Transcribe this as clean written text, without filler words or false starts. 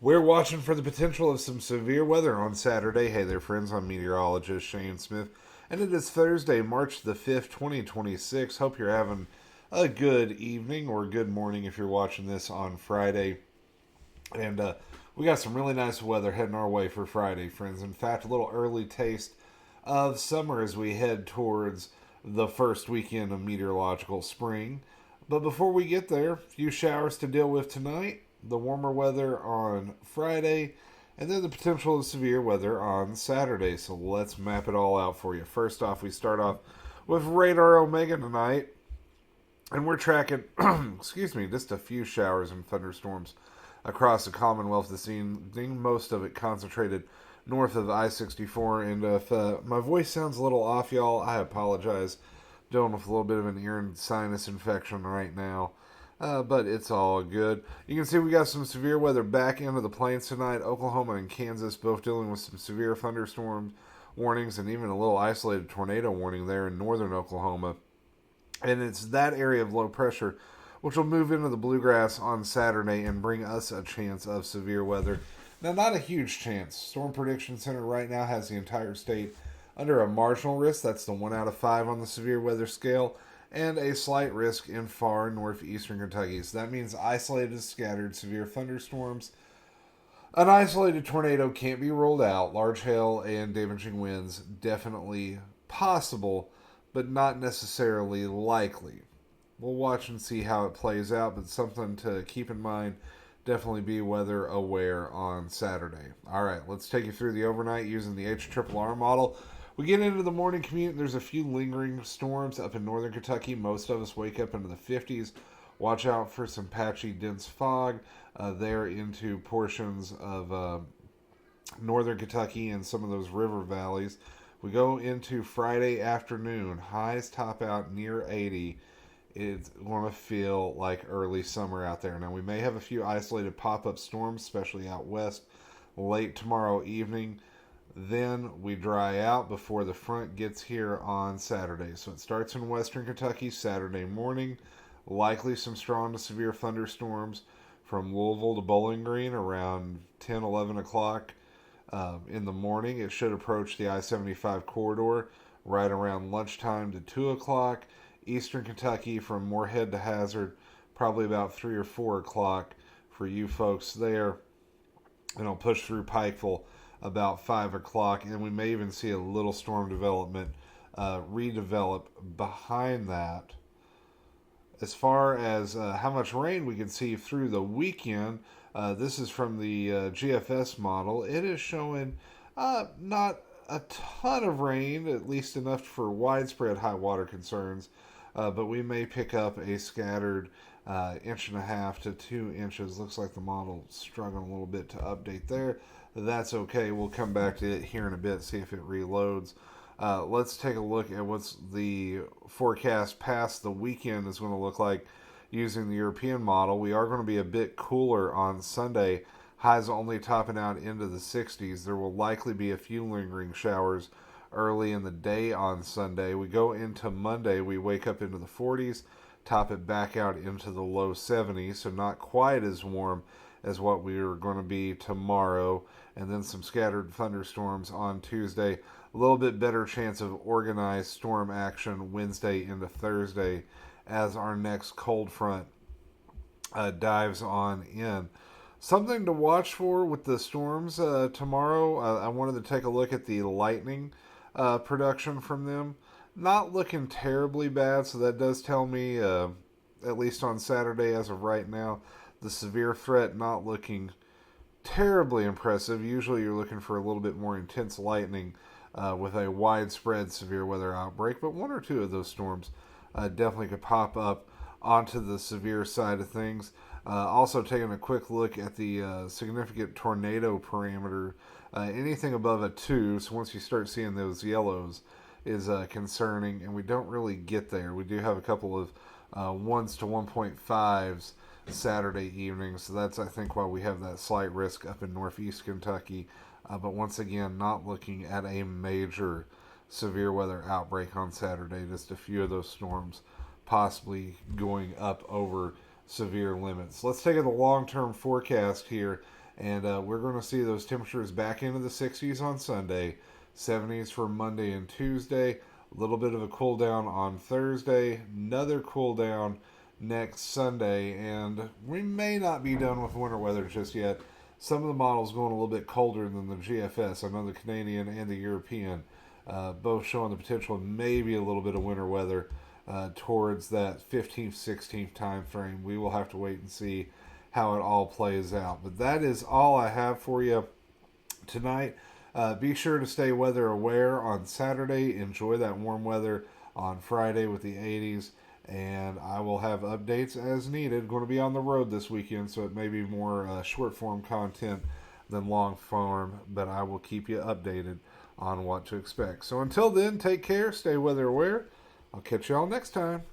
We're watching for the potential of some severe weather on Saturday. Hey there, friends. I'm Meteorologist Shane Smith, and it is Thursday, March the 5th, 2026. Hope you're having a good evening or good morning if you're watching this on Friday. And we got some really nice weather heading our way for Friday, friends. In fact, a little early taste of summer as we head towards the first weekend of meteorological spring. But before we get there, a few showers to deal with tonight, the warmer weather on Friday, and then the potential of severe weather on Saturday. So let's map it all out for you. First off, we start off with Radar Omega tonight, and we're tracking, excuse me, just a few showers and thunderstorms across the Commonwealth this evening, most of it concentrated north of I-64. And if my voice sounds a little off, y'all, I apologize. Dealing with a little bit of an ear and sinus infection right now. But it's all good. You can see we got some severe weather back into the plains tonight. Oklahoma and Kansas both dealing with some severe thunderstorm warnings and even a little isolated tornado warning there in northern Oklahoma. And it's that area of low pressure which will move into the bluegrass on Saturday and bring us a chance of severe weather. Now, not a huge chance. Storm Prediction Center right now has the entire state under a marginal risk. That's the 1 out of 5 on the severe weather scale, and a slight risk in far northeastern Kentucky. So that means isolated, scattered, severe thunderstorms. An isolated tornado can't be ruled out. Large hail and damaging winds definitely possible, but not necessarily likely. We'll watch and see how it plays out, but something to keep in mind. Definitely be weather aware on Saturday. All right, let's take you through the overnight using the HRRR model. We get into the morning commute. There's a few lingering storms up in northern Kentucky. Most of us wake up into the 50s. Watch out for some patchy, dense fog there into portions of northern Kentucky and some of those river valleys. We go into Friday afternoon. Highs top out near 80. It's going to feel like early summer out there. Now, we may have a few isolated pop-up storms, especially out west, late tomorrow evening. Then we dry out before the front gets here on Saturday. So it starts in western Kentucky Saturday morning. Likely some strong to severe thunderstorms from Louisville to Bowling Green around 10, 11 o'clock in the morning. It should approach the I-75 corridor right around lunchtime to 2 o'clock. Eastern Kentucky from Moorhead to Hazard, probably about 3 or 4 o'clock for you folks there. And I'll push through Pikeville about 5 o'clock. And we may even see a little storm development redevelop behind that. As far as how much rain we can see through the weekend, this is from the GFS model. It is showing not a ton of rain, at least enough for widespread high water concerns. But we may pick up a scattered 1.5 to 2 inches. Looks like the model's struggling a little bit to update there. That's okay. We'll come back to it here in a bit, see if it reloads. Let's take a look at what's the forecast past the weekend is going to look like using the European model. We are going to be a bit cooler on Sunday. Highs only topping out into the 60s. There will likely be a few lingering showers early in the day on Sunday. We go into Monday, we wake up into the 40s, top it back out into the low 70s, so not quite as warm as what we are going to be tomorrow. And then some scattered thunderstorms on Tuesday. A little bit better chance of organized storm action Wednesday into Thursday as our next cold front dives on in. Something to watch for with the storms tomorrow. I wanted to take a look at the lightning production from them. Not looking terribly bad, so that does tell me, at least on Saturday as of right now, the severe threat not looking terribly impressive. Usually you're looking for a little bit more intense lightning with a widespread severe weather outbreak, but 1 or 2 of those storms definitely could pop up onto the severe side of things. Also taking a quick look at the significant tornado parameter. Anything above a 2, so once you start seeing those yellows, is concerning, and we don't really get there. We do have a couple of 1s to 1.5s Saturday evening, so that's, I think, why we have that slight risk up in northeast Kentucky. But once again, not looking at a major severe weather outbreak on Saturday. Just a few of those storms possibly going up over severe limits. Let's take a long-term forecast here And we're going to see those temperatures back into the 60s on Sunday, 70s for Monday and Tuesday. A little bit of a cool down on Thursday, another cool down next Sunday, and we may not be done with winter weather just yet. Some of the models going a little bit colder than the GFS. I know the Canadian and the European both showing the potential of maybe a little bit of winter weather towards that 15th, 16th time frame. We will have to wait and see how it all plays out. But that is all I have for you tonight. Be sure to stay weather aware on Saturday. Enjoy that warm weather on Friday with the 80s. And I will have updates as needed. Going to be on the road this weekend, so it may be more short form content than long form, but I will keep you updated on what to expect. So until then, take care, stay weather aware. I'll catch y'all next time.